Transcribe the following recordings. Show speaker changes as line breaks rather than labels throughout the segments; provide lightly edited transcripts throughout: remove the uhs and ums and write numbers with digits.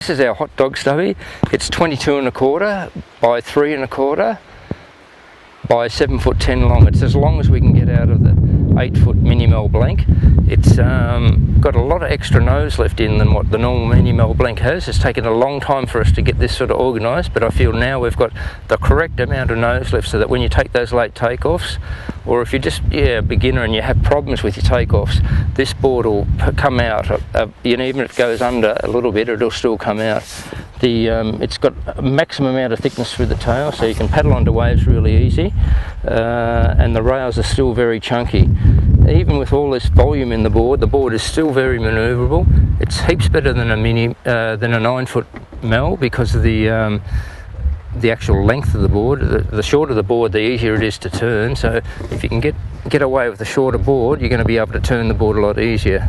this is our Hotdog Stubby. It's 22 1/4 by 3 1/4 by 7'10" long. It's as long as we can get out of the 8-foot mini mel blank. It's got a lot of extra nose lift in than what the normal mini mel blank has. It's taken a long time for us to get this sort of organised, but I feel now we've got the correct amount of nose lift so that when you take those late takeoffs, or if you're just a beginner and you have problems with your takeoffs, this board will come out. Even if it goes under a little bit, it'll still come out. It's got a maximum amount of thickness through the tail, so you can paddle onto waves really easy, and the rails are still very chunky. Even with all this volume in the board is still very manoeuvrable. It's heaps better than a 9-foot mel because of the actual length of the board. The shorter the board, the easier it is to turn. So if you can get away with a shorter board, you're going to be able to turn the board a lot easier.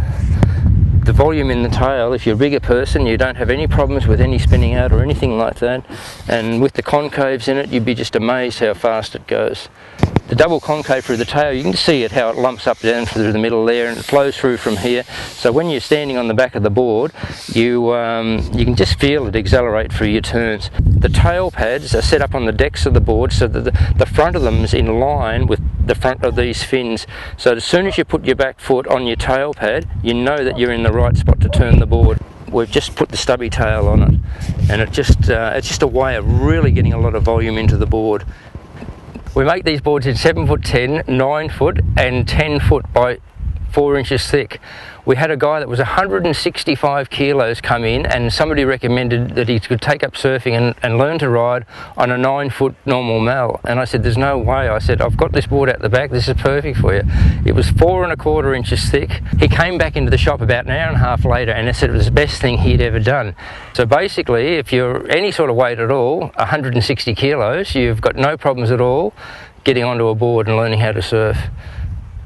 The volume in the tail, if you're a bigger person, you don't have any problems with any spinning out or anything like that. And with the concaves in it, you'd be just amazed how fast it goes. The double concave through the tail, you can see it how it lumps up down through the middle there, and it flows through from here. So when you're standing on the back of the board, you can just feel it accelerate through your turns. The tail pads are set up on the decks of the board so that the front of them is in line with the front of these fins. So as soon as you put your back foot on your tail pad, you know that you're in the right spot to turn the board. We've just put the stubby tail on it, and it's just a way of really getting a lot of volume into the board. We make these boards in 7'10", 9-foot and 10-foot by 4 inches thick. We had a guy that was 165 kilos come in, and somebody recommended that he could take up surfing and learn to ride on a 9-foot normal mel. And I said, there's no way. I said, I've got this board out the back, this is perfect for you. It was 4 1/4 inches thick. He came back into the shop about an hour and a half later and said it was the best thing he'd ever done. So basically, if you're any sort of weight at all, 160 kilos, you've got no problems at all getting onto a board and learning how to surf.